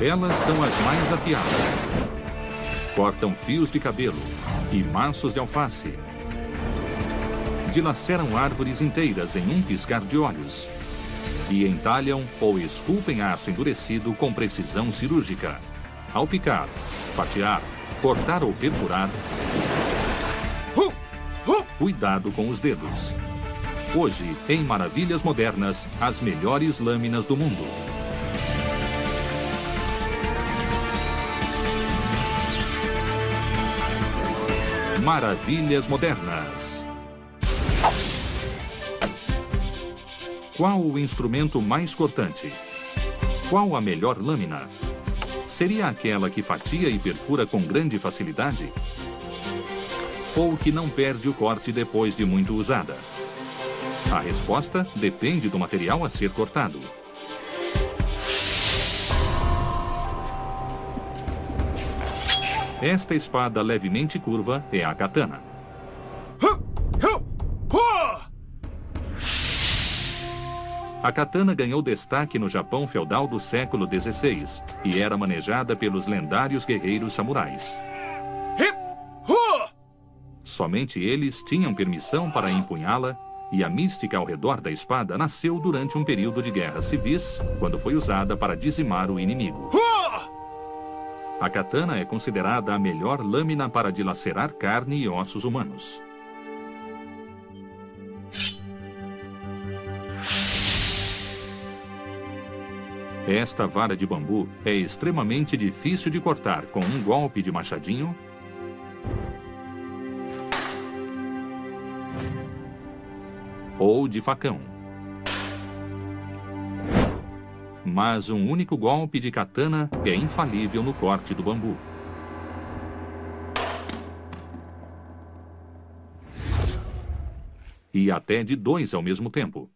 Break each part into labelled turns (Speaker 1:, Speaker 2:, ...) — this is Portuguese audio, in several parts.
Speaker 1: Elas são as mais afiadas. Cortam fios de cabelo e maços de alface. Dilaceram árvores inteiras em um piscar de olhos. E entalham ou esculpem aço endurecido com precisão cirúrgica. Ao picar, fatiar, cortar ou perfurar, cuidado com os dedos. Hoje, em Maravilhas Modernas, as melhores lâminas do mundo. Maravilhas Modernas. Qual o instrumento mais cortante? Qual a melhor lâmina? Seria aquela que fatia e perfura com grande facilidade? Ou que não perde o corte depois de muito usada? A resposta depende do material a ser cortado. Esta espada levemente curva é a katana. A katana ganhou destaque no Japão feudal do século XVI e era manejada pelos lendários guerreiros samurais. Somente eles tinham permissão para empunhá-la e a mística ao redor da espada nasceu durante um período de guerras civis, quando foi usada para dizimar o inimigo. A katana é considerada a melhor lâmina para dilacerar carne e ossos humanos. Esta vara de bambu é extremamente difícil de cortar com um golpe de machadinho ou de facão. Mas um único golpe de katana é infalível no corte do bambu. E até de dois ao mesmo tempo.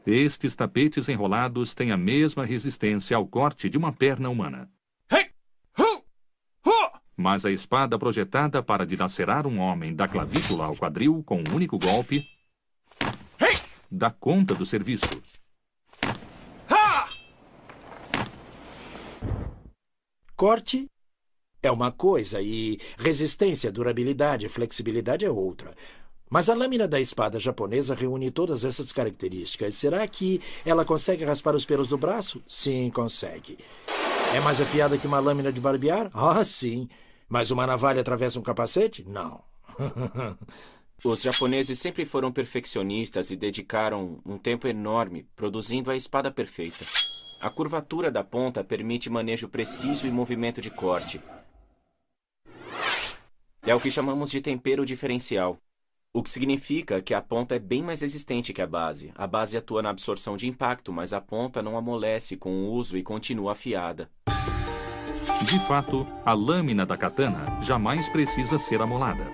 Speaker 1: Estes tapetes enrolados têm a mesma resistência ao corte de uma perna humana. Mas a espada projetada para dilacerar um homem da clavícula ao quadril com um único golpe dá conta do serviço.
Speaker 2: Corte é uma coisa e resistência, durabilidade e flexibilidade é outra. Mas a lâmina da espada japonesa reúne todas essas características. Será que ela consegue raspar os pelos do braço? Sim, consegue. É mais afiada que uma lâmina de barbear? Ah, sim. Mas uma navalha atravessa um capacete? Não.
Speaker 3: Os japoneses sempre foram perfeccionistas e dedicaram um tempo enorme produzindo a espada perfeita. A curvatura da ponta permite manejo preciso e movimento de corte. É o que chamamos de tempero diferencial. O que significa que a ponta é bem mais resistente que a base. A base atua na absorção de impacto, mas a ponta não amolece com o uso e continua afiada.
Speaker 1: De fato, a lâmina da katana jamais precisa ser amolada.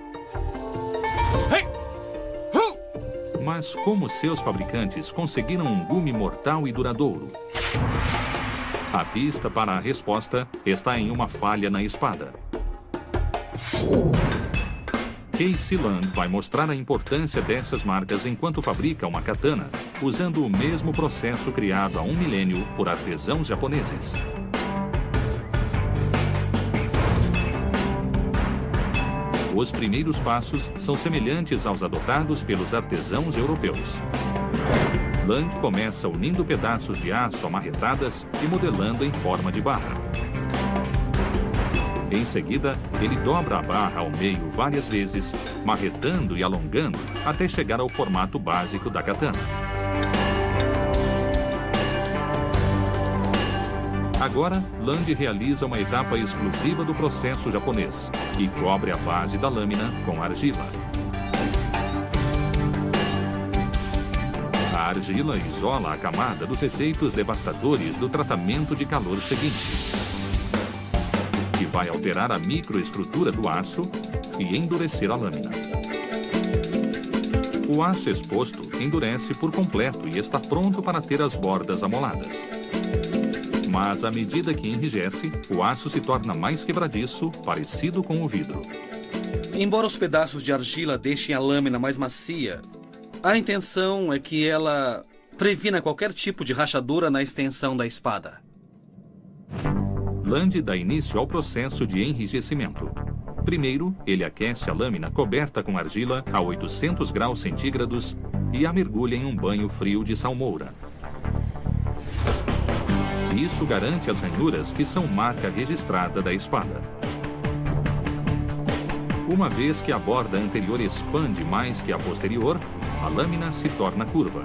Speaker 1: Mas como seus fabricantes conseguiram um gume mortal e duradouro? A pista para a resposta está em uma falha na espada. Casey Land vai mostrar a importância dessas marcas enquanto fabrica uma katana, usando o mesmo processo criado há um milênio por artesãos japoneses. Os primeiros passos são semelhantes aos adotados pelos artesãos europeus. Land começa unindo pedaços de aço a marretadas e modelando em forma de barra. Em seguida, ele dobra a barra ao meio várias vezes, marretando e alongando até chegar ao formato básico da katana. Agora, Land realiza uma etapa exclusiva do processo japonês e cobre a base da lâmina com argila. A argila isola a camada dos efeitos devastadores do tratamento de calor seguinte, que vai alterar a microestrutura do aço e endurecer a lâmina. O aço exposto endurece por completo e está pronto para ter as bordas amoladas. Mas à medida que enrijece, o aço se torna mais quebradiço, parecido com o vidro.
Speaker 4: Embora os pedaços de argila deixem a lâmina mais macia, A intenção é que ela previna qualquer tipo de rachadura na extensão da espada.
Speaker 1: Land dá início ao processo de enrijecimento. Primeiro, ele aquece a lâmina coberta com argila a 800 graus centígrados e a mergulha em um banho frio de salmoura. Isso garante as ranhuras que são marca registrada da espada. Uma vez que a borda anterior expande mais que a posterior, a lâmina se torna curva.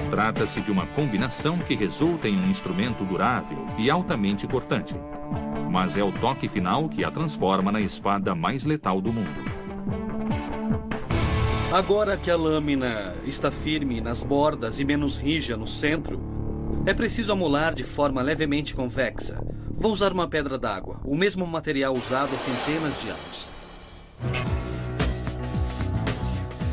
Speaker 1: Trata-se de uma combinação que resulta em um instrumento durável e altamente cortante. Mas é o toque final que a transforma na espada mais letal do mundo.
Speaker 4: Agora que a lâmina está firme nas bordas e menos rija no centro, é preciso amolar de forma levemente convexa. Vou usar uma pedra d'água, o mesmo material usado há centenas de anos.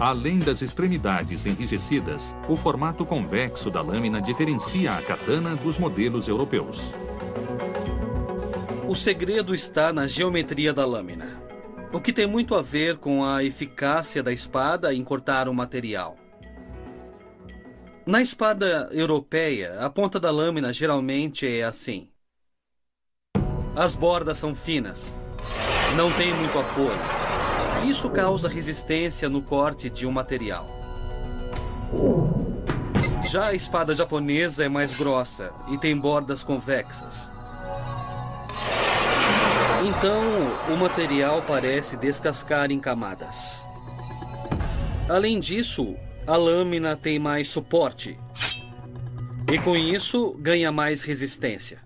Speaker 1: Além das extremidades enrijecidas, o formato convexo da lâmina diferencia a katana dos modelos europeus.
Speaker 4: O segredo está na geometria da lâmina, o que tem muito a ver com a eficácia da espada em cortar o material. Na espada europeia, a ponta da lâmina geralmente é assim. As bordas são finas, não tem muito apoio. Isso causa resistência no corte de um material. Já a espada japonesa é mais grossa e tem bordas convexas. Então, o material parece descascar em camadas. Além disso, a lâmina tem mais suporte. E com isso, ganha mais resistência.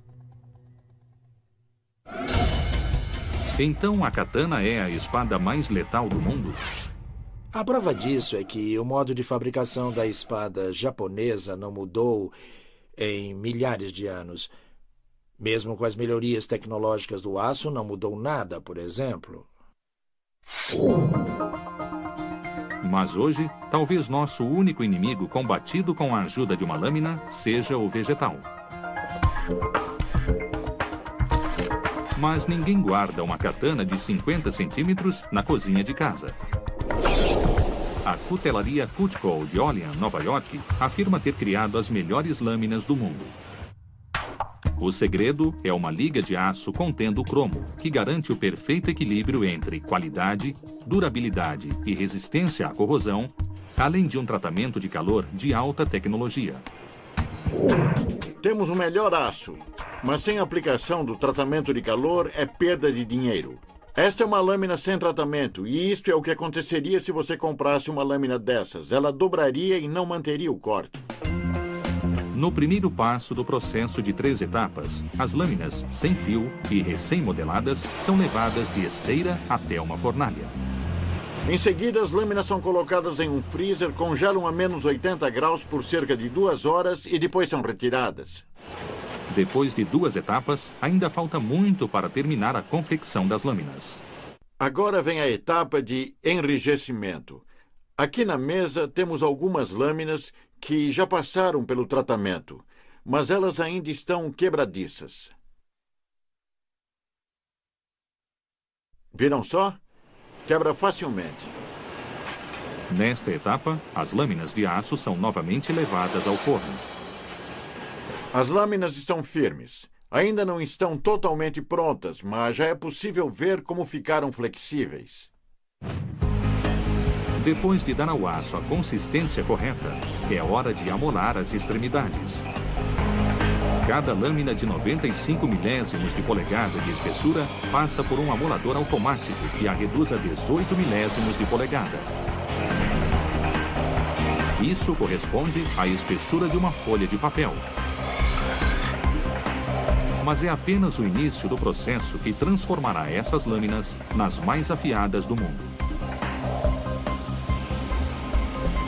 Speaker 1: Então a katana é a espada mais letal do mundo?
Speaker 2: A prova disso é que o modo de fabricação da espada japonesa não mudou em milhares de anos. Mesmo com as melhorias tecnológicas do aço, não mudou nada, por exemplo.
Speaker 1: Mas hoje, talvez nosso único inimigo combatido com a ajuda de uma lâmina seja o vegetal. Mas ninguém guarda uma katana de 50 centímetros na cozinha de casa. A cutelaria Cutco de Olean, Nova York, afirma ter criado as melhores lâminas do mundo. O segredo é uma liga de aço contendo cromo, que garante o perfeito equilíbrio entre qualidade, durabilidade e resistência à corrosão, além de um tratamento de calor de alta tecnologia.
Speaker 5: Temos o melhor aço, mas sem aplicação do tratamento de calor é perda de dinheiro. Esta é uma lâmina sem tratamento, e isto é o que aconteceria se você comprasse uma lâmina dessas. Ela dobraria e não manteria o corte.
Speaker 1: No primeiro passo do processo de 3 etapas, as lâminas sem fio e recém-modeladas são levadas de esteira até uma fornalha.
Speaker 5: Em seguida, as lâminas são colocadas em um freezer, congelam a menos 80 graus por cerca de 2 horas e depois são retiradas.
Speaker 1: Depois de 2 etapas, ainda falta muito para terminar a confecção das lâminas.
Speaker 5: Agora vem a etapa de enrijecimento. Aqui na mesa temos algumas lâminas que já passaram pelo tratamento, mas elas ainda estão quebradiças. Viram só? Quebra facilmente.
Speaker 1: Nesta etapa, as lâminas de aço são novamente levadas ao forno.
Speaker 5: As lâminas estão firmes. Ainda não estão totalmente prontas, mas já é possível ver como ficaram flexíveis.
Speaker 1: Depois de dar ao aço a consistência correta, é hora de amolar as extremidades. Cada lâmina de 95 milésimos de polegada de espessura passa por um amolador automático que a reduz a 18 milésimos de polegada. Isso corresponde à espessura de uma folha de papel. Mas é apenas o início do processo que transformará essas lâminas nas mais afiadas do mundo.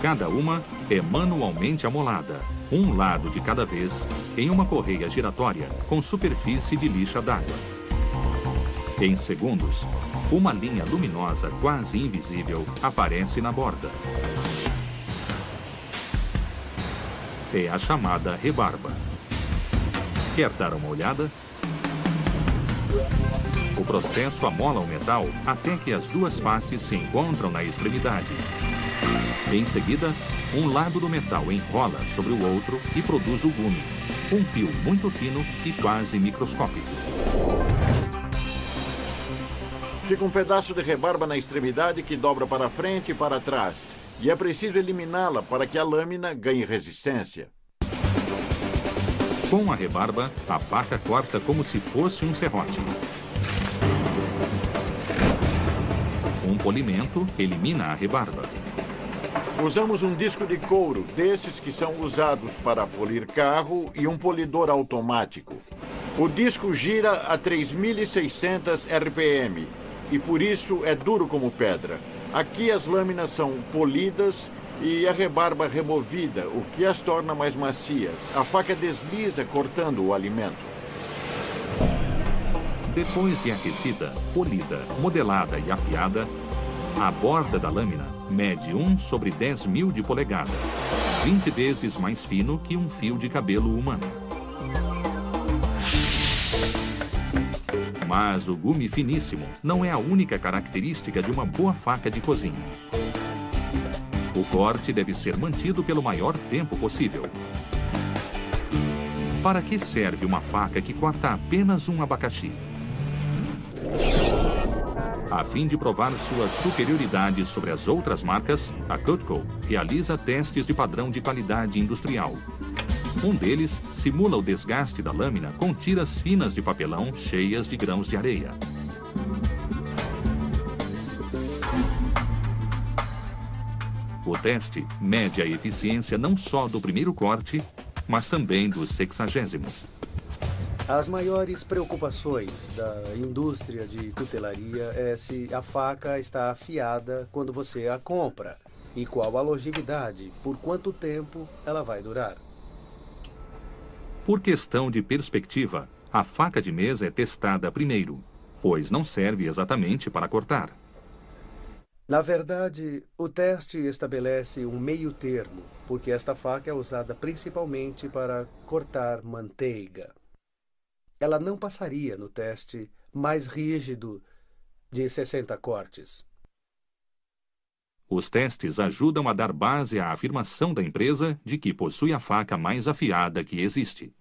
Speaker 1: Cada uma é manualmente amolada, um lado de cada vez, em uma correia giratória com superfície de lixa d'água. Em segundos, uma linha luminosa quase invisível aparece na borda. É a chamada rebarba. Quer dar uma olhada? O processo amola o metal até que as duas faces se encontram na extremidade. Em seguida, um lado do metal enrola sobre o outro e produz o gume, um fio muito fino e quase microscópico.
Speaker 5: Fica um pedaço de rebarba na extremidade que dobra para frente e para trás. E é preciso eliminá-la para que a lâmina ganhe resistência.
Speaker 1: Com a rebarba, a faca corta como se fosse um serrote. Um polimento elimina a rebarba.
Speaker 5: Usamos um disco de couro, desses que são usados para polir carro, e um polidor automático. O disco gira a 3.600 RPM e por isso é duro como pedra. Aqui as lâminas são polidas e a rebarba removida, o que as torna mais macias. A faca desliza cortando o alimento.
Speaker 1: Depois de aquecida, polida, modelada e afiada, a borda da lâmina mede 1/10.000 de polegada, 20 vezes mais fino que um fio de cabelo humano. Mas o gume finíssimo não é a única característica de uma boa faca de cozinha. O corte deve ser mantido pelo maior tempo possível. Para que serve uma faca que corta apenas um abacaxi? A fim de provar sua superioridade sobre as outras marcas, a Cutco realiza testes de padrão de qualidade industrial. Um deles simula o desgaste da lâmina com tiras finas de papelão cheias de grãos de areia. O teste mede a eficiência não só do primeiro corte, mas também do 60º.
Speaker 6: As maiores preocupações da indústria de cutelaria é se a faca está afiada quando você a compra e qual a longevidade, por quanto tempo ela vai durar.
Speaker 1: Por questão de perspectiva, a faca de mesa é testada primeiro, pois não serve exatamente para cortar.
Speaker 6: Na verdade, o teste estabelece um meio termo, porque esta faca é usada principalmente para cortar manteiga. Ela não passaria no teste mais rígido de 60 cortes.
Speaker 1: Os testes ajudam a dar base à afirmação da empresa de que possui a faca mais afiada que existe.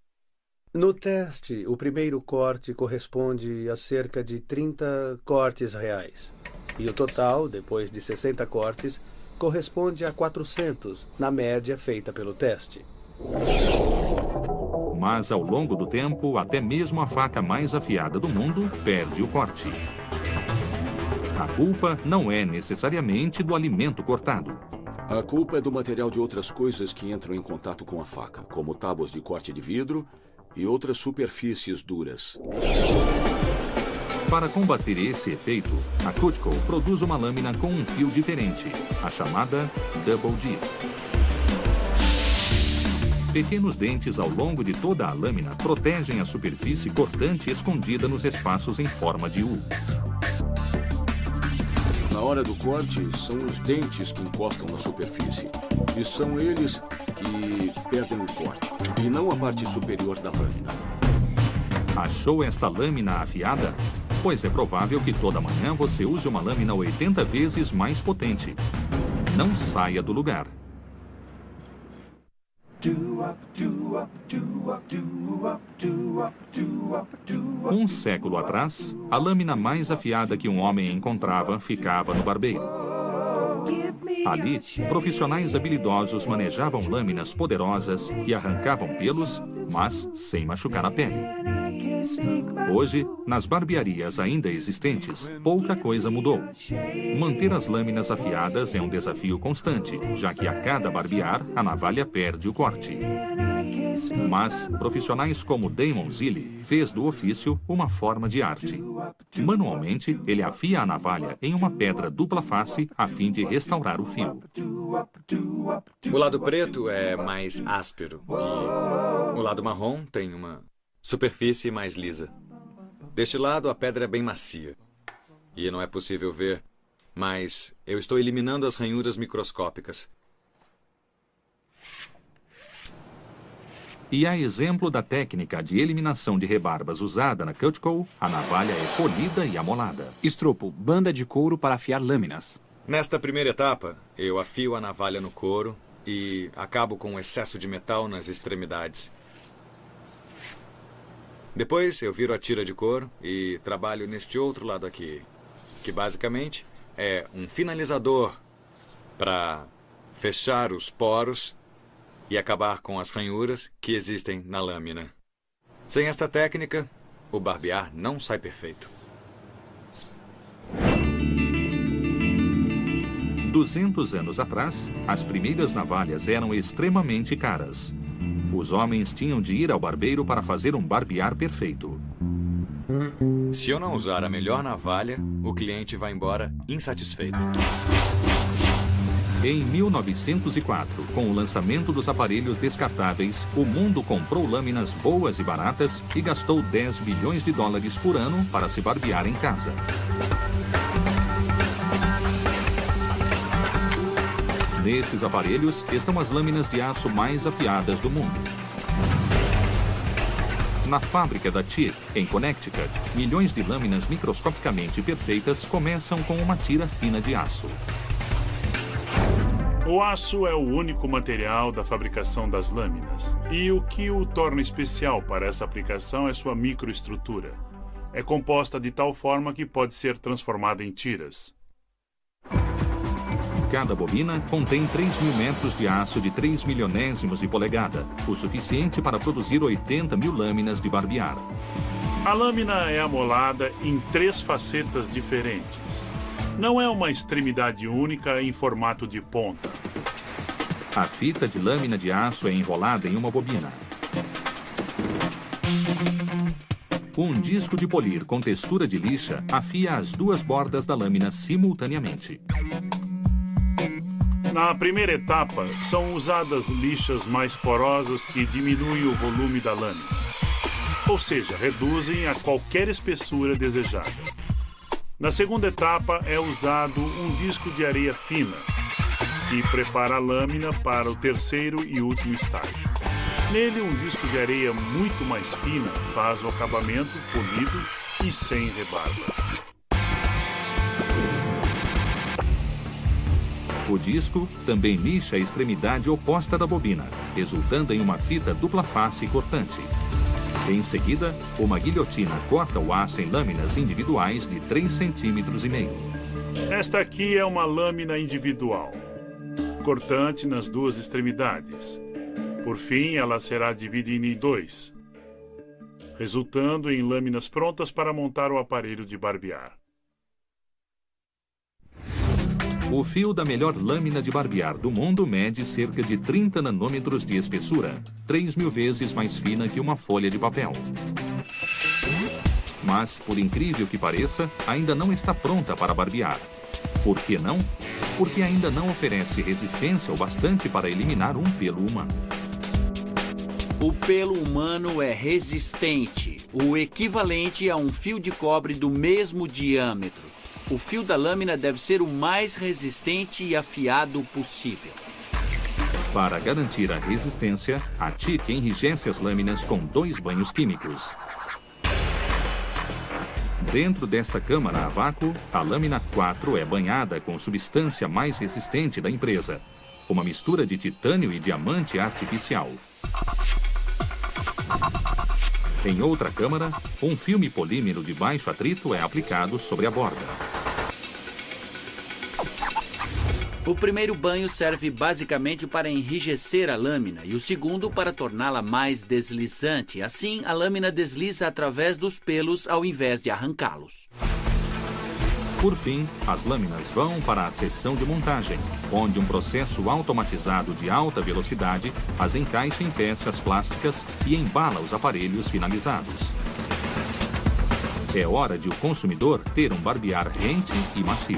Speaker 6: No teste, o primeiro corte corresponde a cerca de 30 cortes reais. E o total, depois de 60 cortes, corresponde a 400, na média feita pelo teste.
Speaker 1: Mas, ao longo do tempo, até mesmo a faca mais afiada do mundo perde o corte. A culpa não é necessariamente do alimento cortado.
Speaker 7: A culpa é do material de outras coisas que entram em contato com a faca, como tábuas de corte de vidro e outras superfícies duras.
Speaker 1: Para combater esse efeito, a Cutco produz uma lâmina com um fio diferente, a chamada Double D. Pequenos dentes ao longo de toda a lâmina protegem a superfície cortante escondida nos espaços em forma de U.
Speaker 7: Na hora do corte, são os dentes que encostam na superfície. E são eles que perdem o corte, e não a parte superior da lâmina.
Speaker 1: Achou esta lâmina afiada? Pois é provável que toda manhã você use uma lâmina 80 vezes mais potente. Não saia do lugar. Um século atrás, a lâmina mais afiada que um homem encontrava ficava no barbeiro. Ali, profissionais habilidosos manejavam lâminas poderosas que arrancavam pelos, mas sem machucar a pele. Hoje, nas barbearias ainda existentes, pouca coisa mudou. Manter as lâminas afiadas é um desafio constante, já que a cada barbear, a navalha perde o corte. Mas profissionais como Damon Zilli fez do ofício uma forma de arte. Manualmente, ele afia a navalha em uma pedra dupla face a fim de restaurar o fio.
Speaker 8: O lado preto é mais áspero e o lado marrom tem uma superfície mais lisa. Deste lado, a pedra é bem macia e não é possível ver, mas eu estou eliminando as ranhuras microscópicas.
Speaker 1: E a exemplo da técnica de eliminação de rebarbas usada na Cutco, a navalha é polida e amolada.
Speaker 9: Estropo, banda de couro para afiar lâminas.
Speaker 8: Nesta primeira etapa, eu afio a navalha no couro e acabo com o excesso de metal nas extremidades. Depois, eu viro a tira de couro e trabalho neste outro lado aqui, que basicamente é um finalizador para fechar os poros e acabar com as ranhuras que existem na lâmina. Sem esta técnica, o barbear não sai perfeito.
Speaker 1: 200 anos atrás, as primeiras navalhas eram extremamente caras. Os homens tinham de ir ao barbeiro para fazer um barbear perfeito.
Speaker 8: Se eu não usar a melhor navalha, o cliente vai embora insatisfeito.
Speaker 1: Em 1904, com o lançamento dos aparelhos descartáveis, o mundo comprou lâminas boas e baratas e gastou 10 bilhões de dólares por ano para se barbear em casa. Nesses aparelhos estão as lâminas de aço mais afiadas do mundo. Na fábrica da TIC, em Connecticut, milhões de lâminas microscopicamente perfeitas começam com uma tira fina de aço.
Speaker 9: O aço é o único material da fabricação das lâminas. E o que o torna especial para essa aplicação é sua microestrutura. É composta de tal forma que pode ser transformada em tiras.
Speaker 1: Cada bobina contém 3.000 metros de aço de 3 milionésimos de polegada, o suficiente para produzir 80 mil lâminas de barbear.
Speaker 9: A lâmina é amolada em 3 facetas diferentes. Não é uma extremidade única em formato de ponta.
Speaker 1: A fita de lâmina de aço é enrolada em uma bobina. Um disco de polir com textura de lixa afia as 2 bordas da lâmina simultaneamente.
Speaker 9: Na primeira etapa, são usadas lixas mais porosas que diminuem o volume da lâmina, ou seja, reduzem a qualquer espessura desejada. Na segunda etapa, é usado um disco de areia fina, que prepara a lâmina para o terceiro e último estágio. Nele, um disco de areia muito mais fina faz o acabamento polido e sem rebarbas.
Speaker 1: O disco também lixa a extremidade oposta da bobina, resultando em uma fita dupla face cortante. Em seguida, uma guilhotina corta o aço em lâminas individuais de 3,5 cm.
Speaker 9: Esta aqui é uma lâmina individual, cortante nas 2 extremidades. Por fim, ela será dividida em 2, resultando em lâminas prontas para montar o aparelho de barbear.
Speaker 1: O fio da melhor lâmina de barbear do mundo mede cerca de 30 nanômetros de espessura, 3.000 vezes mais fina que uma folha de papel. Mas, por incrível que pareça, ainda não está pronta para barbear. Por que não? Porque ainda não oferece resistência o bastante para eliminar um pelo humano.
Speaker 10: O pelo humano é resistente, o equivalente a um fio de cobre do mesmo diâmetro. O fio da lâmina deve ser o mais resistente e afiado possível.
Speaker 1: Para garantir a resistência, a TIC enrijece as lâminas com 2 banhos químicos. Dentro desta câmara a vácuo, a lâmina 4 é banhada com substância mais resistente da empresa, uma mistura de titânio e diamante artificial. Em outra câmara, um filme polímero de baixo atrito é aplicado sobre a borda.
Speaker 10: O primeiro banho serve basicamente para enrijecer a lâmina e o segundo para torná-la mais deslizante. Assim, a lâmina desliza através dos pelos ao invés de arrancá-los.
Speaker 1: Por fim, as lâminas vão para a seção de montagem, onde um processo automatizado de alta velocidade as encaixa em peças plásticas e embala os aparelhos finalizados. É hora de o consumidor ter um barbear rente e macio.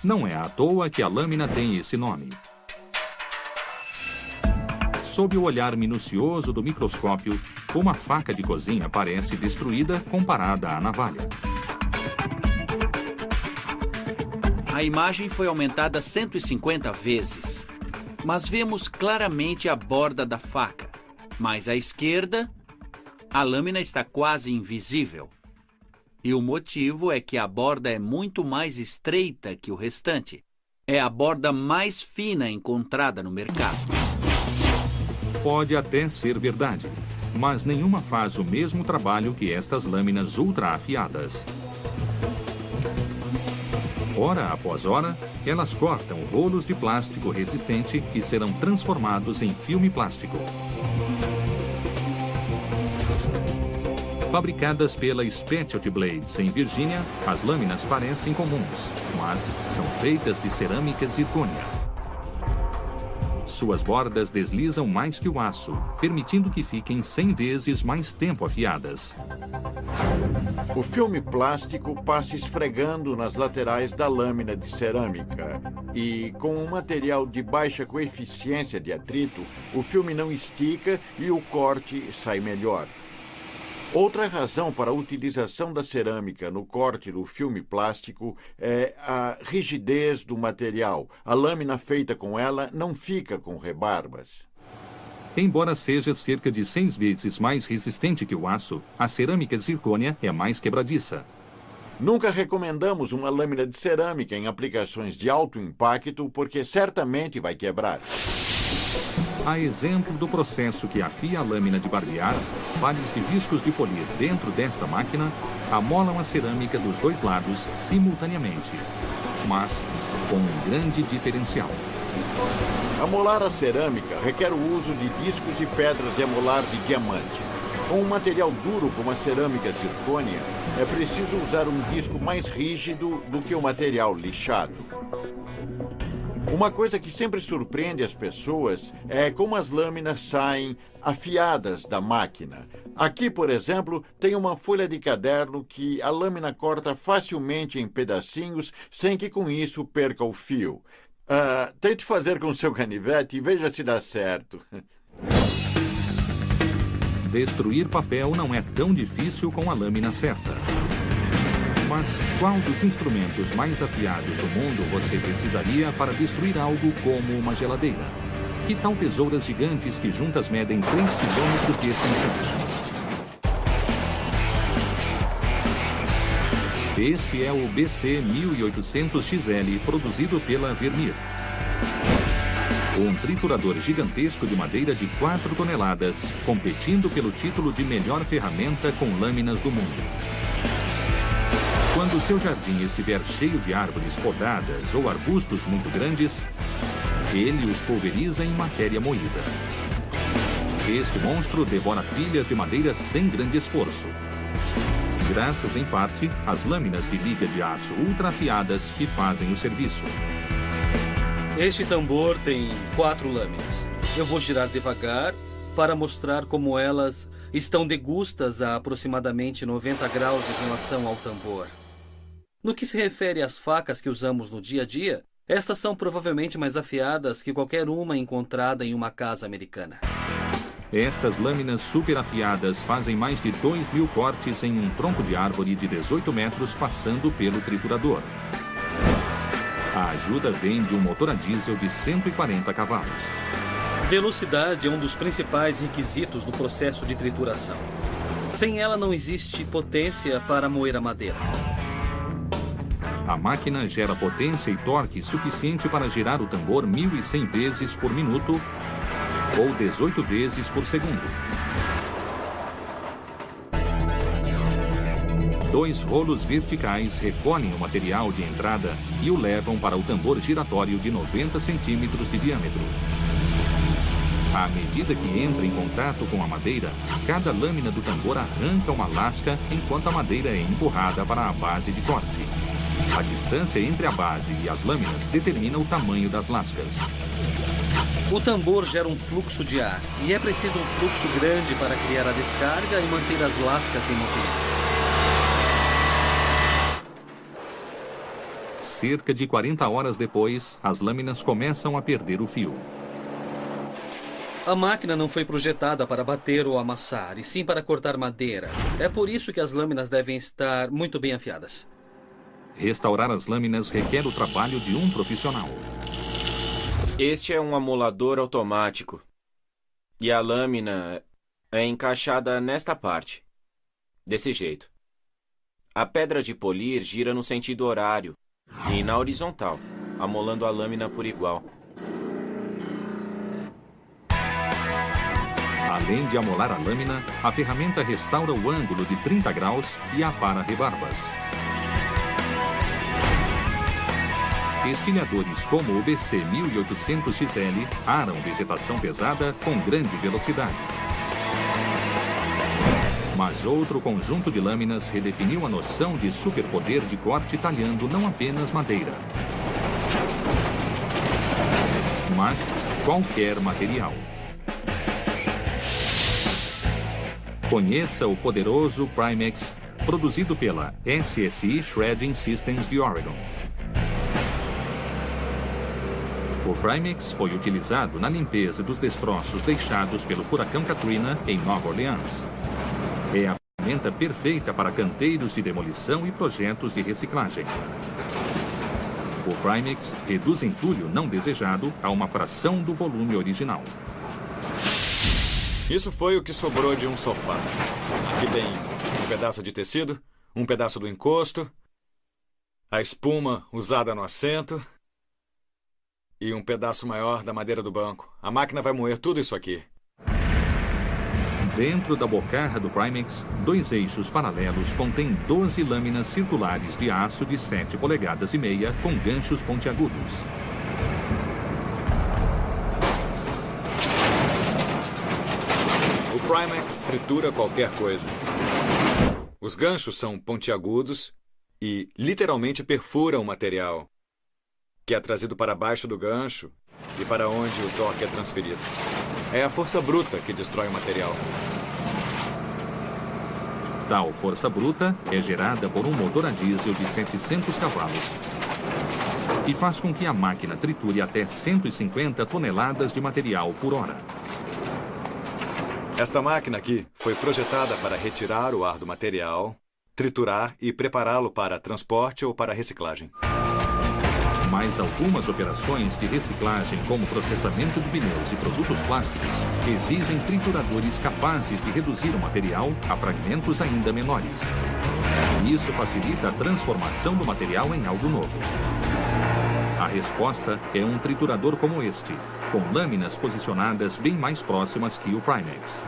Speaker 1: Não é à toa que a lâmina tem esse nome. Sob o olhar minucioso do microscópio, uma faca de cozinha parece destruída comparada à navalha.
Speaker 10: A imagem foi aumentada 150 vezes, mas vemos claramente a borda da faca. Mais à esquerda, a lâmina está quase invisível. E o motivo é que a borda é muito mais estreita que o restante. É a borda mais fina encontrada no mercado.
Speaker 1: Pode até ser verdade, mas nenhuma faz o mesmo trabalho que estas lâminas ultra afiadas. Hora após hora, elas cortam rolos de plástico resistente que serão transformados em filme plástico. Fabricadas pela Specialty Blades em Virgínia, as lâminas parecem comuns, mas são feitas de cerâmica zircônia. Suas bordas deslizam mais que o aço, permitindo que fiquem 100 vezes mais tempo afiadas.
Speaker 5: O filme plástico passa esfregando nas laterais da lâmina de cerâmica e, com um material de baixa coeficiência de atrito, o filme não estica e o corte sai melhor. Outra razão para a utilização da cerâmica no corte do filme plástico é a rigidez do material. A lâmina feita com ela não fica com rebarbas.
Speaker 1: Embora seja cerca de 6 vezes mais resistente que o aço, a cerâmica zircônia é mais quebradiça.
Speaker 5: Nunca recomendamos uma lâmina de cerâmica em aplicações de alto impacto, porque certamente vai quebrar.
Speaker 1: A exemplo do processo que afia a lâmina de barbear, pares de discos de polir dentro desta máquina amolam a cerâmica dos dois lados simultaneamente, mas com um grande diferencial.
Speaker 5: Amolar a cerâmica requer o uso de discos e pedras de amolar de diamante. Com um material duro como a cerâmica zircônia, é preciso usar um disco mais rígido do que o material lixado. Uma coisa que sempre surpreende as pessoas é como as lâminas saem afiadas da máquina. Aqui, por exemplo, tem uma folha de caderno que a lâmina corta facilmente em pedacinhos sem que com isso perca o fio. Tente fazer com seu canivete e veja se dá certo.
Speaker 1: Destruir papel não é tão difícil com a lâmina certa. Mas qual dos instrumentos mais afiados do mundo você precisaria para destruir algo como uma geladeira? Que tal tesouras gigantes que juntas medem 3 quilômetros de extensão? Este é o BC 1800XL, produzido pela Vermeer. Um triturador gigantesco de madeira de 4 toneladas, competindo pelo título de melhor ferramenta com lâminas do mundo. Quando seu jardim estiver cheio de árvores podadas ou arbustos muito grandes, ele os pulveriza em matéria moída. Este monstro devora pilhas de madeira sem grande esforço. Graças, em parte, às lâminas de liga de aço ultra afiadas que fazem o serviço.
Speaker 4: Este tambor tem 4 lâminas. Eu vou girar devagar para mostrar como elas estão degustas a aproximadamente 90 graus em relação ao tambor. No que se refere às facas que usamos no dia a dia, estas são provavelmente mais afiadas que qualquer uma encontrada em uma casa americana.
Speaker 1: Estas lâminas super afiadas fazem mais de 2.000 cortes em um tronco de árvore de 18 metros passando pelo triturador. A ajuda vem de um motor a diesel de 140 cavalos.
Speaker 4: Velocidade é um dos principais requisitos do processo de trituração. Sem ela não existe potência para moer a madeira.
Speaker 1: A máquina gera potência e torque suficiente para girar o tambor 1.100 vezes por minuto ou 18 vezes por segundo. 2 rolos verticais recolhem o material de entrada e o levam para o tambor giratório de 90 centímetros de diâmetro. À medida que entra em contato com a madeira, cada lâmina do tambor arranca uma lasca enquanto a madeira é empurrada para a base de corte. A distância entre a base e as lâminas determina o tamanho das lascas.
Speaker 4: O tambor gera um fluxo de ar e é preciso um fluxo grande para criar a descarga e manter as lascas em movimento.
Speaker 1: Cerca de 40 horas depois, as lâminas começam a perder o fio.
Speaker 4: A máquina não foi projetada para bater ou amassar, e sim para cortar madeira. É por isso que as lâminas devem estar muito bem afiadas.
Speaker 1: Restaurar as lâminas requer o trabalho de um profissional.
Speaker 3: Este é um amolador automático. E a lâmina é encaixada nesta parte. Desse jeito. A pedra de polir gira no sentido horário e na horizontal, amolando a lâmina por igual.
Speaker 1: Além de amolar a lâmina, a ferramenta restaura o ângulo de 30 graus e apara rebarbas. Estilhadores como o BC 1800XL aram vegetação pesada com grande velocidade. Mas outro conjunto de lâminas redefiniu a noção de superpoder de corte talhando não apenas madeira, mas qualquer material. Conheça o poderoso Primex, produzido pela SSI Shredding Systems de Oregon. O Primex foi utilizado na limpeza dos destroços deixados pelo furacão Katrina em Nova Orleans. É a ferramenta perfeita para canteiros de demolição e projetos de reciclagem. O Primex reduz entulho não desejado a uma fração do volume original.
Speaker 8: Isso foi o que sobrou de um sofá. Aqui tem um pedaço de tecido, um pedaço do encosto, a espuma usada no assento e um pedaço maior da madeira do banco. A máquina vai moer tudo isso aqui.
Speaker 1: Dentro da bocarra do Primex, 2 eixos paralelos contêm 12 lâminas circulares de aço de 7,5 polegadas com ganchos pontiagudos.
Speaker 8: O Primex tritura qualquer coisa. Os ganchos são pontiagudos e literalmente perfuram o material, que é trazido para baixo do gancho e para onde o torque é transferido. É a força bruta que destrói o material.
Speaker 1: Tal força bruta é gerada por um motor a diesel de 700 cavalos e faz com que a máquina triture até 150 toneladas de material por hora.
Speaker 8: Esta máquina aqui foi projetada para retirar o ar do material, triturar e prepará-lo para transporte ou para reciclagem.
Speaker 1: Mas algumas operações de reciclagem, como processamento de pneus e produtos plásticos, exigem trituradores capazes de reduzir o material a fragmentos ainda menores. Isso facilita a transformação do material em algo novo. A resposta é um triturador como este, com lâminas posicionadas bem mais próximas que o Primex.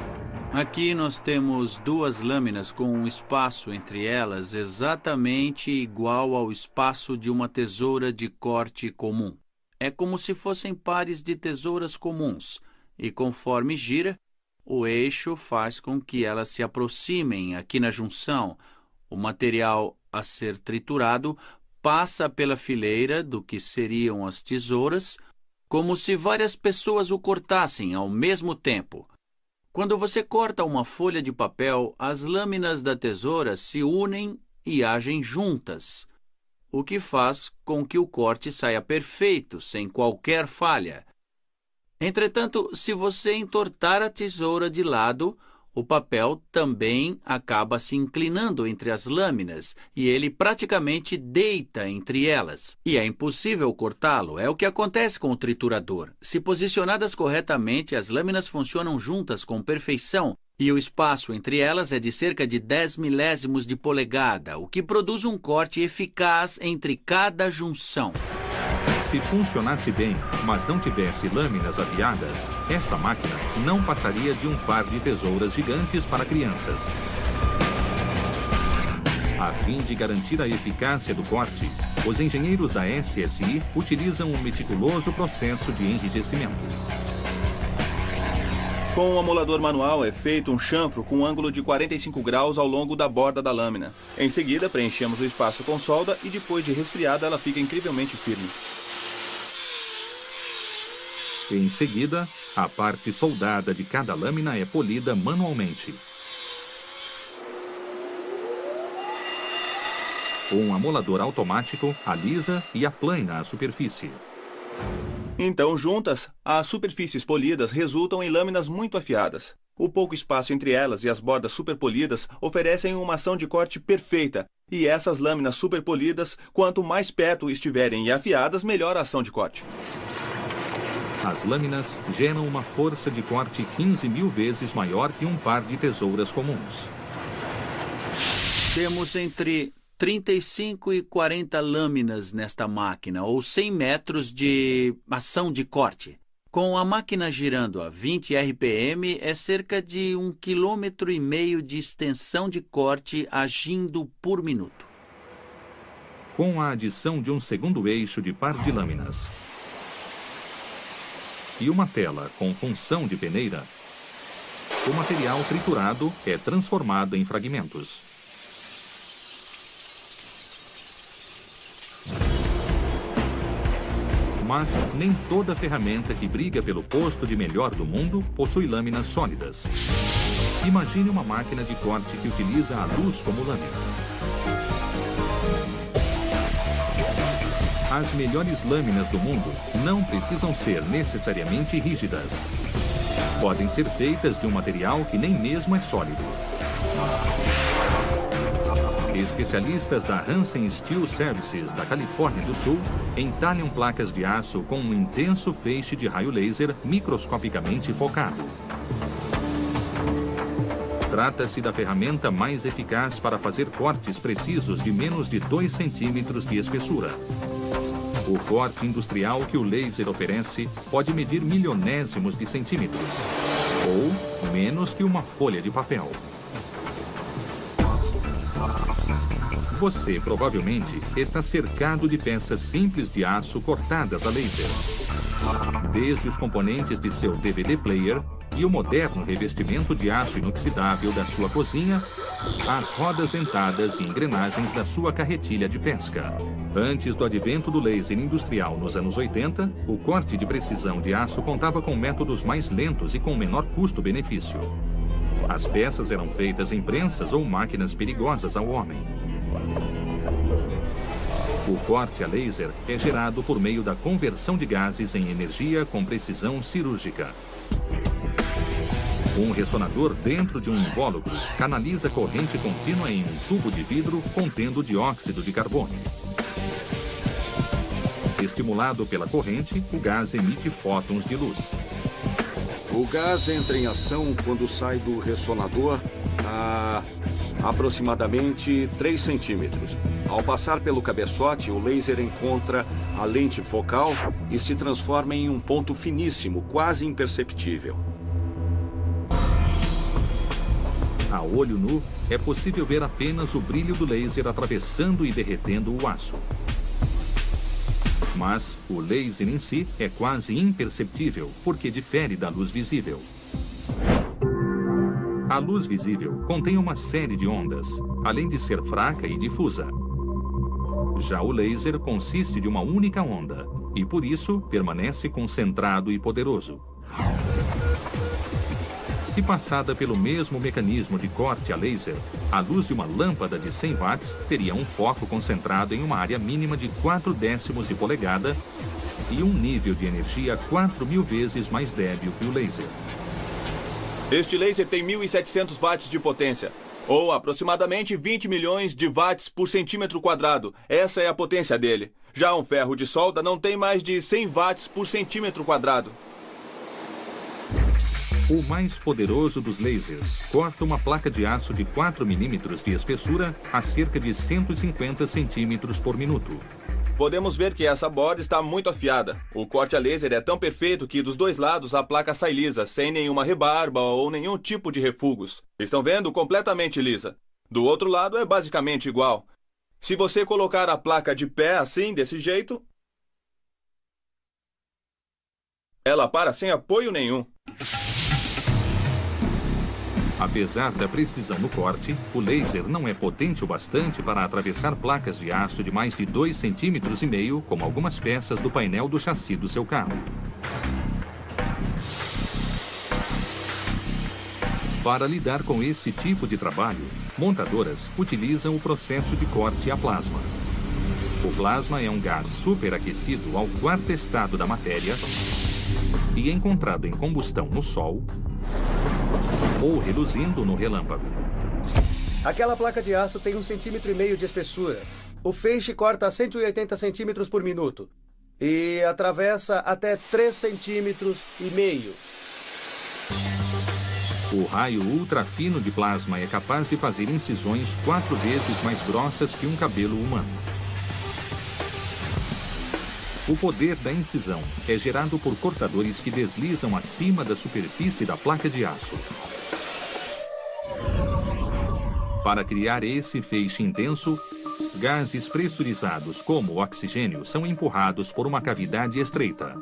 Speaker 10: Aqui nós temos 2 lâminas com um espaço entre elas exatamente igual ao espaço de uma tesoura de corte comum. É como se fossem pares de tesouras comuns, e conforme gira, o eixo faz com que elas se aproximem aqui na junção. O material a ser triturado passa pela fileira do que seriam as tesouras, como se várias pessoas o cortassem ao mesmo tempo. Quando você corta uma folha de papel, as lâminas da tesoura se unem e agem juntas, o que faz com que o corte saia perfeito, sem qualquer falha. Entretanto, se você entortar a tesoura de lado, o papel também acaba se inclinando entre as lâminas e ele praticamente deita entre elas. E é impossível cortá-lo. É o que acontece com o triturador. Se posicionadas corretamente, as lâminas funcionam juntas com perfeição e o espaço entre elas é de cerca de 10 milésimos de polegada, o que produz um corte eficaz entre cada junção.
Speaker 1: Se funcionasse bem, mas não tivesse lâminas afiadas, esta máquina não passaria de um par de tesouras gigantes para crianças. A fim de garantir a eficácia do corte, os engenheiros da SSI utilizam um meticuloso processo de enrijecimento.
Speaker 11: Com o amolador manual é feito um chanfro com um ângulo de 45 graus ao longo da borda da lâmina. Em seguida, preenchemos o espaço com solda e depois de resfriada ela fica incrivelmente firme.
Speaker 1: Em seguida, a parte soldada de cada lâmina é polida manualmente. Um amolador automático alisa e aplana a superfície.
Speaker 11: Então, juntas, as superfícies polidas resultam em lâminas muito afiadas. O pouco espaço entre elas e as bordas superpolidas oferecem uma ação de corte perfeita. E essas lâminas superpolidas, quanto mais perto estiverem e afiadas, melhor a ação de corte.
Speaker 1: As lâminas geram uma força de corte 15.000 vezes maior que um par de tesouras comuns.
Speaker 10: Temos entre 35 e 40 lâminas nesta máquina, ou 100 metros de ação de corte. Com a máquina girando a 20 RPM, é cerca de 1,5 km de extensão de corte agindo por minuto.
Speaker 1: Com a adição de um segundo eixo de par de lâminas e uma tela com função de peneira, o material triturado é transformado em fragmentos. Mas nem toda ferramenta que briga pelo posto de melhor do mundo possui lâminas sólidas. Imagine uma máquina de corte que utiliza a luz como lâmina. As melhores lâminas do mundo não precisam ser necessariamente rígidas. Podem ser feitas de um material que nem mesmo é sólido. Especialistas da Hansen Steel Services da Califórnia do Sul entalham placas de aço com um intenso feixe de raio laser microscopicamente focado. Trata-se da ferramenta mais eficaz para fazer cortes precisos de menos de 2 centímetros de espessura. O corte industrial que o laser oferece pode medir milionésimos de centímetros, ou menos que uma folha de papel. Você provavelmente está cercado de peças simples de aço cortadas a laser. Desde os componentes de seu DVD player e o moderno revestimento de aço inoxidável da sua cozinha, às rodas dentadas e engrenagens da sua carretilha de pesca. Antes do advento do laser industrial nos anos 80, o corte de precisão de aço contava com métodos mais lentos e com menor custo-benefício. As peças eram feitas em prensas ou máquinas perigosas ao homem. O corte a laser é gerado por meio da conversão de gases em energia com precisão cirúrgica. Um ressonador dentro de um invólucro canaliza corrente contínua em um tubo de vidro contendo dióxido de carbono. Estimulado pela corrente, o gás emite fótons de luz.
Speaker 7: O gás entra em ação quando sai do ressonador a aproximadamente 3 centímetros. Ao passar pelo cabeçote, o laser encontra a lente focal e se transforma em um ponto finíssimo, quase imperceptível.
Speaker 1: A olho nu, é possível ver apenas o brilho do laser atravessando e derretendo o aço. Mas o laser em si é quase imperceptível, porque difere da luz visível. A luz visível contém uma série de ondas, além de ser fraca e difusa. Já o laser consiste de uma única onda, e por isso permanece concentrado e poderoso. Se passada pelo mesmo mecanismo de corte a laser, a luz de uma lâmpada de 100 watts teria um foco concentrado em uma área mínima de 0,4 de polegada e um nível de energia 4.000 vezes mais débil que o laser.
Speaker 11: Este laser tem 1.700 watts de potência, ou aproximadamente 20 milhões de watts por centímetro quadrado. Essa é a potência dele. Já um ferro de solda não tem mais de 100 watts por centímetro quadrado.
Speaker 1: O mais poderoso dos lasers corta uma placa de aço de 4 milímetros de espessura a cerca de 150 centímetros por minuto.
Speaker 11: Podemos ver que essa borda está muito afiada. O corte a laser é tão perfeito que dos dois lados a placa sai lisa, sem nenhuma rebarba ou nenhum tipo de refugos. Estão vendo? Completamente lisa. Do outro lado é basicamente igual. Se você colocar a placa de pé assim, desse jeito, ela para sem apoio nenhum.
Speaker 1: Apesar da precisão no corte, o laser não é potente o bastante para atravessar placas de aço de mais de 2,5 centímetros, como algumas peças do painel do chassi do seu carro. Para lidar com esse tipo de trabalho, montadoras utilizam o processo de corte a plasma. O plasma é um gás superaquecido ao quarto estado da matéria e encontrado em combustão no Sol ou reluzindo no relâmpago.
Speaker 6: Aquela placa de aço tem 1,5 centímetros de espessura. O feixe corta a 180 centímetros por minuto e atravessa até 3,5 centímetros.
Speaker 1: O raio ultrafino de plasma é capaz de fazer incisões 4 vezes mais grossas que um cabelo humano. O poder da incisão é gerado por cortadores que deslizam acima da superfície da placa de aço. Para criar esse feixe intenso, gases pressurizados como o oxigênio são empurrados por uma cavidade estreita.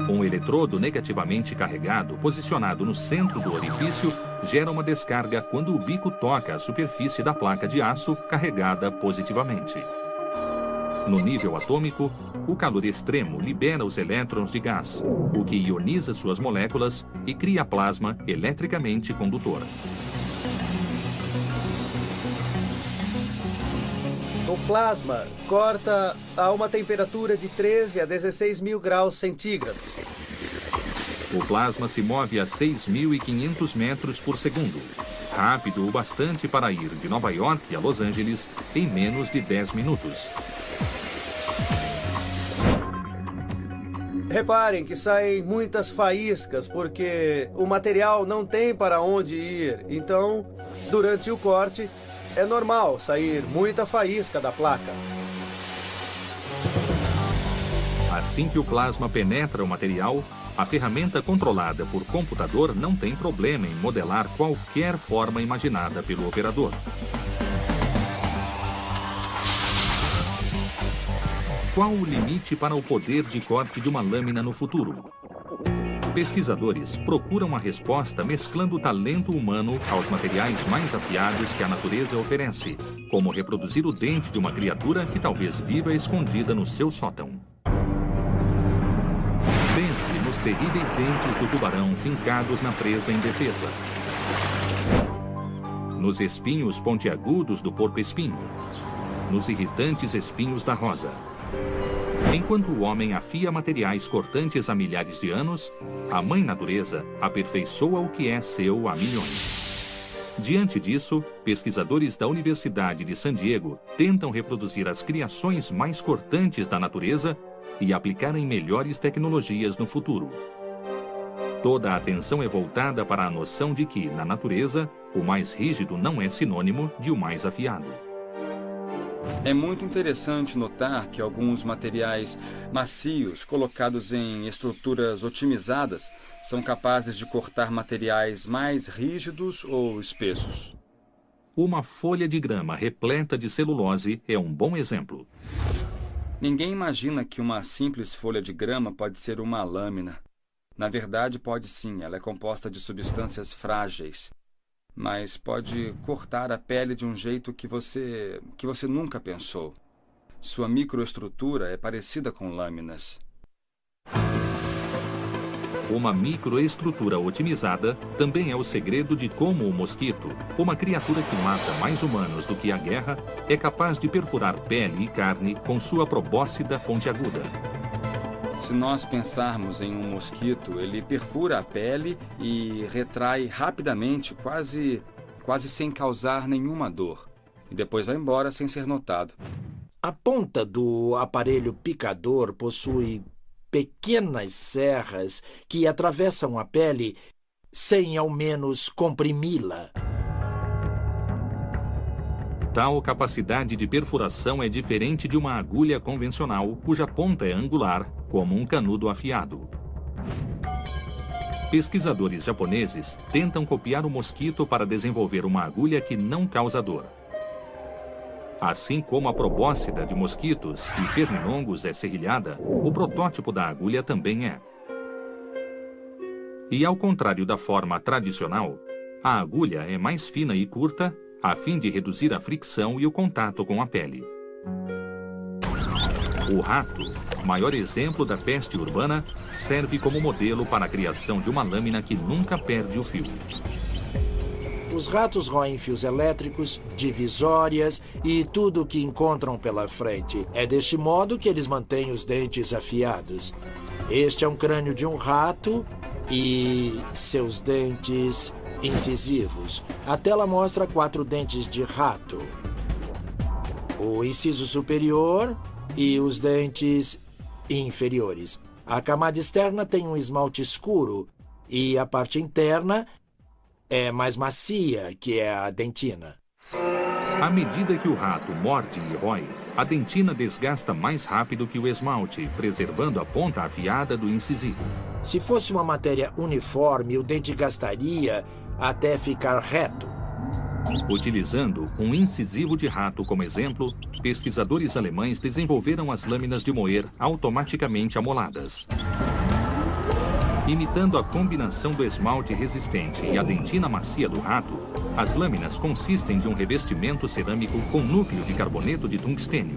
Speaker 1: Um eletrodo negativamente carregado, posicionado no centro do orifício, gera uma descarga quando o bico toca a superfície da placa de aço carregada positivamente. No nível atômico, o calor extremo libera os elétrons de gás, o que ioniza suas moléculas e cria plasma eletricamente condutor.
Speaker 6: O plasma corta a uma temperatura de 13 a 16 mil graus centígrados.
Speaker 1: O plasma se move a 6.500 metros por segundo, rápido o bastante para ir de Nova York a Los Angeles em menos de 10 minutos.
Speaker 6: Reparem que saem muitas faíscas porque o material não tem para onde ir. Então, durante o corte, é normal sair muita faísca da placa.
Speaker 1: Assim que o plasma penetra o material, a ferramenta controlada por computador não tem problema em modelar qualquer forma imaginada pelo operador. Qual o limite para o poder de corte de uma lâmina no futuro? Pesquisadores procuram a resposta mesclando o talento humano aos materiais mais afiados que a natureza oferece, como reproduzir o dente de uma criatura que talvez viva escondida no seu sótão. Pense nos terríveis dentes do tubarão fincados na presa indefesa. Nos espinhos pontiagudos do porco-espinho. Nos irritantes espinhos da rosa. Enquanto o homem afia materiais cortantes há milhares de anos, a mãe natureza aperfeiçoa o que é seu há milhões. Diante disso, pesquisadores da Universidade de San Diego tentam reproduzir as criações mais cortantes da natureza e aplicarem melhores tecnologias no futuro. Toda a atenção é voltada para a noção de que, na natureza, o mais rígido não é sinônimo de o mais afiado.
Speaker 12: É muito interessante notar que alguns materiais macios colocados em estruturas otimizadas são capazes de cortar materiais mais rígidos ou espessos.
Speaker 1: Uma folha de grama repleta de celulose é um bom exemplo.
Speaker 12: Ninguém imagina que uma simples folha de grama pode ser uma lâmina. Na verdade, pode sim, ela é composta de substâncias frágeis. Mas pode cortar a pele de um jeito que você nunca pensou. Sua microestrutura é parecida com lâminas.
Speaker 1: Uma microestrutura otimizada também é o segredo de como o mosquito, uma criatura que mata mais humanos do que a guerra, é capaz de perfurar pele e carne com sua probóscide pontiaguda.
Speaker 12: Se nós pensarmos em um mosquito, ele perfura a pele e retrai rapidamente, quase sem causar nenhuma dor. E depois vai embora sem ser notado.
Speaker 2: A ponta do aparelho picador possui pequenas serras que atravessam a pele sem ao menos comprimi-la.
Speaker 1: Tal capacidade de perfuração é diferente de uma agulha convencional, cuja ponta é angular, como um canudo afiado. Pesquisadores japoneses tentam copiar o mosquito para desenvolver uma agulha que não causa dor. Assim como a probóscide de mosquitos e pernilongos é serrilhada, o protótipo da agulha também é. E ao contrário da forma tradicional, a agulha é mais fina e curta, a fim de reduzir a fricção e o contato com a pele. O rato, maior exemplo da peste urbana, serve como modelo para a criação de uma lâmina que nunca perde o fio.
Speaker 2: Os ratos roem fios elétricos, divisórias e tudo o que encontram pela frente. É deste modo que eles mantêm os dentes afiados. Este é um crânio de um rato e seus dentes incisivos. A tela mostra 4 dentes de rato. O inciso superior e os dentes inferiores. A camada externa tem um esmalte escuro e a parte interna é mais macia que a dentina.
Speaker 1: À medida que o rato morde e rói, a dentina desgasta mais rápido que o esmalte, preservando a ponta afiada do incisivo.
Speaker 2: Se fosse uma matéria uniforme, o dente gastaria até ficar reto.
Speaker 1: Utilizando um incisivo de rato como exemplo, pesquisadores alemães desenvolveram as lâminas de moer automaticamente amoladas. Imitando a combinação do esmalte resistente e a dentina macia do rato, as lâminas consistem de um revestimento cerâmico com núcleo de carboneto de tungstênio.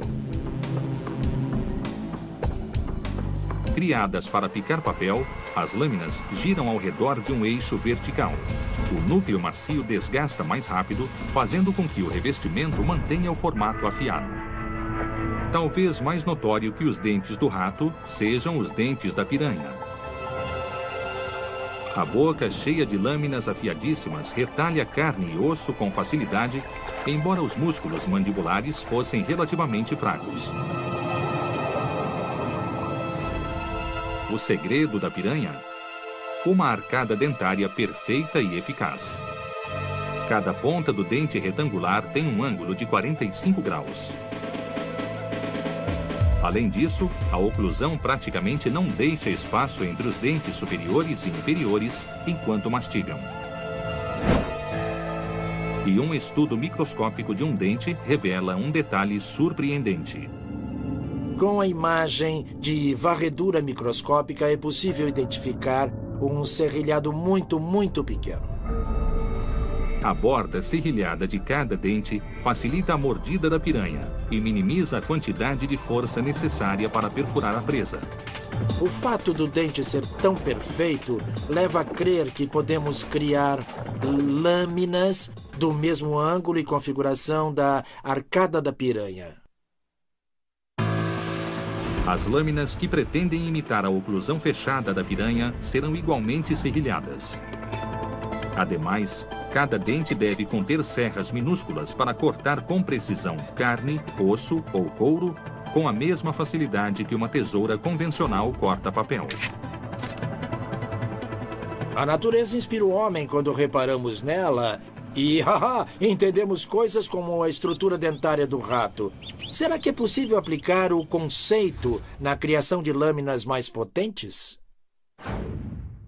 Speaker 1: Criadas para picar papel, as lâminas giram ao redor de um eixo vertical. O núcleo macio desgasta mais rápido, fazendo com que o revestimento mantenha o formato afiado. Talvez mais notório que os dentes do rato sejam os dentes da piranha. A boca, cheia de lâminas afiadíssimas, retalha carne e osso com facilidade, embora os músculos mandibulares fossem relativamente fracos. O segredo da piranha? Uma arcada dentária perfeita e eficaz. Cada ponta do dente retangular tem um ângulo de 45 graus. Além disso, a oclusão praticamente não deixa espaço entre os dentes superiores e inferiores enquanto mastigam. E um estudo microscópico de um dente revela um detalhe surpreendente.
Speaker 2: Com a imagem de varredura microscópica é possível identificar um serrilhado muito pequeno.
Speaker 1: A borda serrilhada de cada dente facilita a mordida da piranha e minimiza a quantidade de força necessária para perfurar a presa.
Speaker 2: O fato do dente ser tão perfeito leva a crer que podemos criar lâminas do mesmo ângulo e configuração da arcada da piranha.
Speaker 1: As lâminas que pretendem imitar a oclusão fechada da piranha serão igualmente serrilhadas. Ademais, cada dente deve conter serras minúsculas para cortar com precisão carne, osso ou couro, com a mesma facilidade que uma tesoura convencional corta papel.
Speaker 2: A natureza inspira o homem quando reparamos nela e, entendemos coisas como a estrutura dentária do rato. Será que é possível aplicar o conceito na criação de lâminas mais potentes?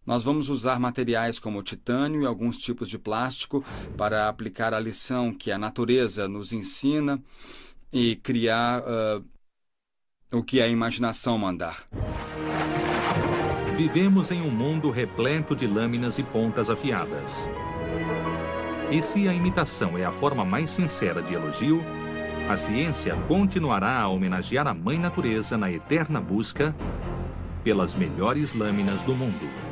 Speaker 12: Nós vamos usar materiais como titânio e alguns tipos de plástico para aplicar a lição que a natureza nos ensina e criar o que a imaginação mandar.
Speaker 1: Vivemos em um mundo repleto de lâminas e pontas afiadas. E se a imitação é a forma mais sincera de elogio, a ciência continuará a homenagear a Mãe Natureza na eterna busca pelas melhores lâminas do mundo.